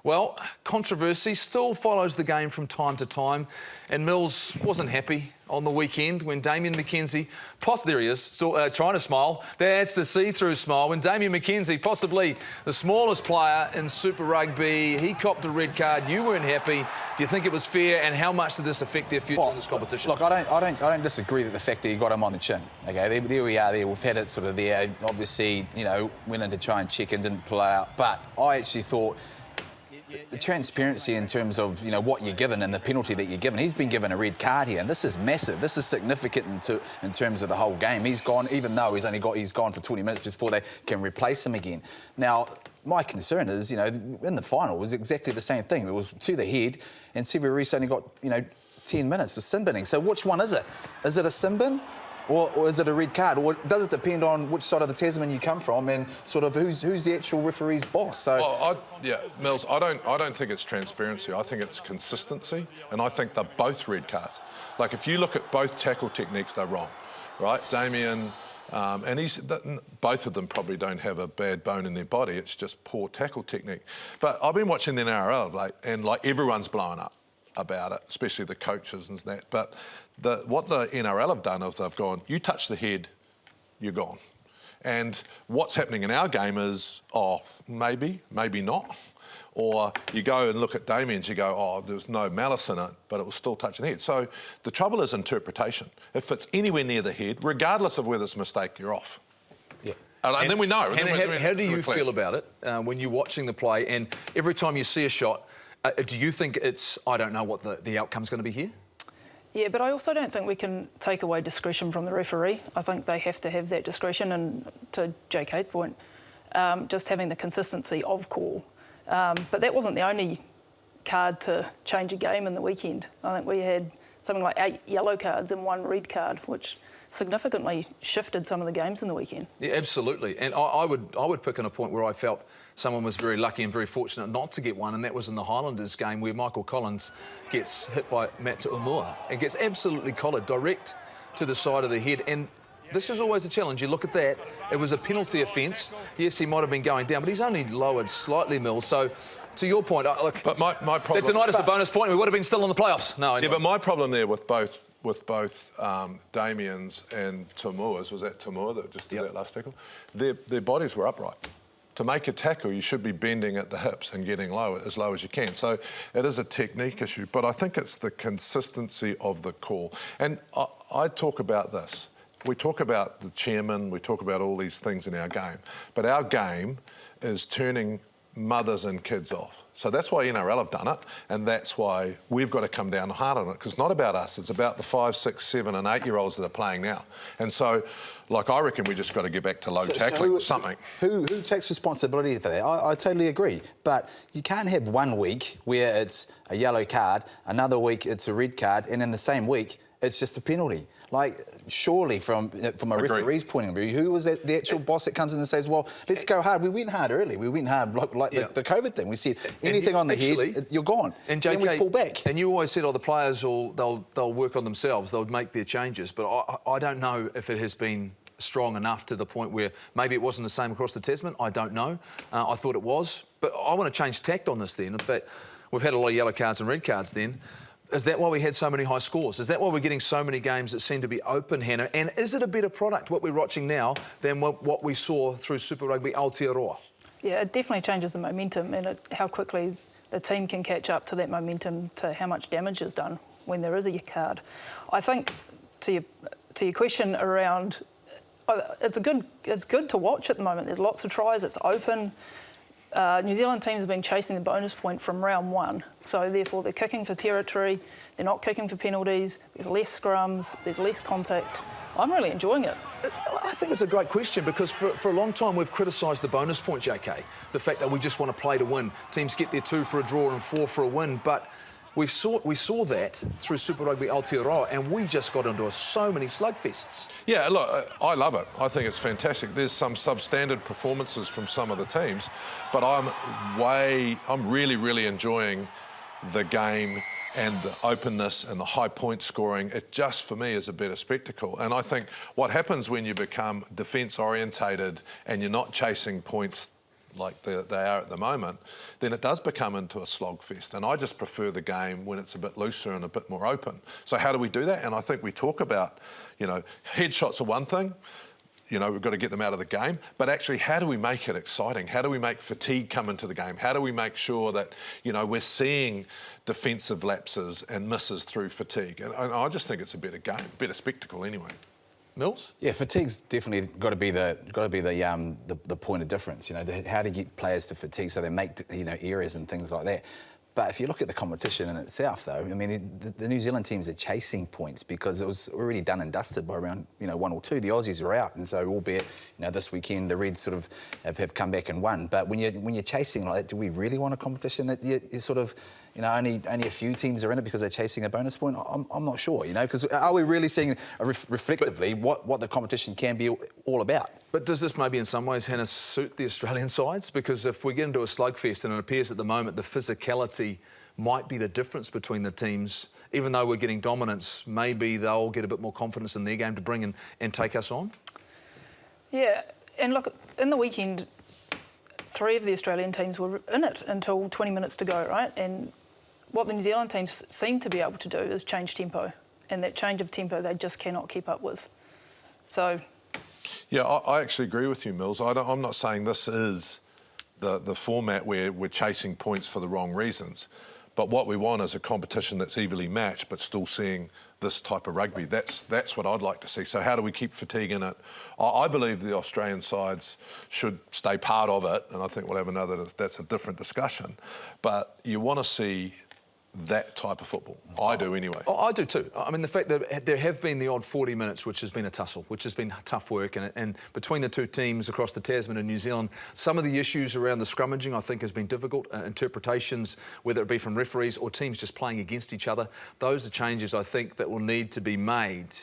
Well, controversy still follows the game from time to time, and Mils wasn't happy on the weekend when Damian MacKenzie, there he is, still trying to smile. That's a see-through smile. When Damian MacKenzie, possibly the smallest player in Super Rugby, he copped a red card. You weren't happy. Do you think it was fair, and how much did this affect their future in this competition? Look, I don't disagree that the fact that he got him on the chin. Okay, there we are. There we've had it sort of there. Obviously, you know, went in to try and check and didn't play out. But I actually thought the transparency in terms of, you know, what you're given and the penalty that you're given. He's been given a red card here, and this is massive. This is significant in terms of the whole game. He's gone, even though he's gone for 20 minutes before they can replace him again. Now, my concern is, you know, in the final it was exactly the same thing. It was to the head, and Sevu Reece only got, you know, 10 minutes for sin binning. So which one is it? Is it a sin bin? Or is it a red card? Or does it depend on which side of the Tasman you come from and sort of who's the actual referee's boss? So, yeah, Mils, I don't think it's transparency. I think it's consistency, and I think they're both red cards. Like, if you look at both tackle techniques, they're wrong, right? Damian, and both of them probably don't have a bad bone in their body. It's just poor tackle technique. But I've been watching the NRL, and everyone's blowing up about it, especially the coaches and that. But what the NRL have done is they've gone, you touch the head, you're gone. And what's happening in our game is, maybe not. Or you go and look at Damian's, you go, there's no malice in it, but it was still touching the head. So the trouble is interpretation. If it's anywhere near the head, regardless of whether it's a mistake, you're off. Yeah. And then we know. How do you feel about it when you're watching the play, and every time you see a shot, do you think it's, I don't know what the outcome's going to be here? Yeah, but I also don't think we can take away discretion from the referee. I think they have to have that discretion, and to JK's point, just having the consistency of call. But that wasn't the only card to change a game in the weekend. I think we had something like 8 yellow cards and 1 red card, which significantly shifted some of the games in the weekend. Yeah, absolutely. And I would pick on a point where I felt someone was very lucky and very fortunate not to get one, and that was in the Highlanders game where Michael Collins gets hit by Matt Tu'umua and gets absolutely collared direct to the side of the head. And this is always a challenge. You look at that, it was a penalty offence. Yes, he might have been going down, but he's only lowered slightly, Mils. So, to your point, look, but my problem, that denied us a bonus point. We would have been still in the playoffs. No, yeah, but my problem there with both Damian's and Tu'umua's, was that Tu'umua that just did that last tackle? Their bodies were upright. To make a tackle, you should be bending at the hips and getting as low as you can. So it is a technique issue, but I think it's the consistency of the call. And I talk about this. We talk about the chairman, we talk about all these things in our game, but our game is turning mothers and kids off. So that's why NRL have done it, and that's why we've got to come down hard on it, because it's not about us, it's about the 5, 6, 7 and 8-year-olds that are playing now. And so, like, I reckon we just got to get back to low tackling or something. Who takes responsibility for that? I totally agree. But you can't have one week where it's a yellow card, another week it's a red card, and in the same week it's just a penalty. Like, surely from a referee's point of view, who was the actual boss that comes in and says, well, let's go hard? We went hard early. We went hard like the COVID thing. We said, anything on the head, you're gone. And JK, then we pull back. And you always said, the players, they'll work on themselves. They'll make their changes. But I don't know if it has been strong enough to the point where maybe it wasn't the same across the Tasman. I don't know. I thought it was. But I want to change tact on this then. In fact, we've had a lot of yellow cards and red cards then. Is that why we had so many high scores? Is that why we're getting so many games that seem to be open, Hannah? And is it a better product, what we're watching now, than what we saw through Super Rugby Aotearoa? Yeah, it definitely changes the momentum and how quickly the team can catch up to that momentum, to how much damage is done when there is a card. I think, to your question around, it's good to watch at the moment. There's lots of tries, it's open. New Zealand teams have been chasing the bonus point from round 1, so therefore they're kicking for territory, they're not kicking for penalties, there's less scrums, there's less contact. I'm really enjoying it. I think it's a great question, because for a long time we've criticised the bonus point, JK, the fact that we just want to play to win. Teams get their 2 for a draw and 4 for a win, but we saw that through Super Rugby Aotearoa, and we just got into so many slugfests. Yeah, look, I love it. I think it's fantastic. There's some substandard performances from some of the teams, but I'm really, really enjoying the game and the openness and the high point scoring. It just, for me, is a better spectacle. And I think what happens when you become defence orientated and you're not chasing points like they are at the moment, then it does become into a slogfest. And I just prefer the game when it's a bit looser and a bit more open. So how do we do that? And I think we talk about, you know, headshots are one thing. You know, we've got to get them out of the game. But actually, how do we make it exciting? How do we make fatigue come into the game? How do we make sure that, you know, we're seeing defensive lapses and misses through fatigue? And I just think it's a better game, better spectacle anyway. Mils? Yeah, fatigue's definitely got to be the point of difference. You know, how to get players to fatigue so they make, you know, errors and things like that. But if you look at the competition in itself, though, I mean, the New Zealand teams are chasing points because it was already done and dusted by around, you know, 1 or 2. The Aussies are out, and so albeit, you know, this weekend the Reds sort of have come back and won. But when you're chasing like that, do we really want a competition that you sort of, you know, only a few teams are in it because they're chasing a bonus point? I'm not sure, you know, because are we really seeing reflectively what the competition can be all about? But does this maybe in some ways, Hannah, suit the Australian sides? Because if we get into a slugfest, and it appears at the moment the physicality might be the difference between the teams, even though we're getting dominance, maybe they'll get a bit more confidence in their game to bring in and take us on? Yeah, and look, in the weekend, 3 of the Australian teams were in it until 20 minutes to go, right? And what the New Zealand teams seem to be able to do is change tempo. And that change of tempo they just cannot keep up with. So... Yeah, I actually agree with you, Mils. I'm not saying this is the format where we're chasing points for the wrong reasons. But what we want is a competition that's evenly matched but still seeing this type of rugby. That's what I'd like to see. So how do we keep fatigue in it? I believe the Australian sides should stay part of it, and I think we'll have that's a different discussion. But you want to see that type of football. I do anyway. Oh, I do too. I mean, the fact that there have been the odd 40 minutes which has been a tussle, which has been tough work, and between the two teams across the Tasman and New Zealand, some of the issues around the scrummaging I think has been difficult. Interpretations, whether it be from referees or teams just playing against each other, those are changes I think that will need to be made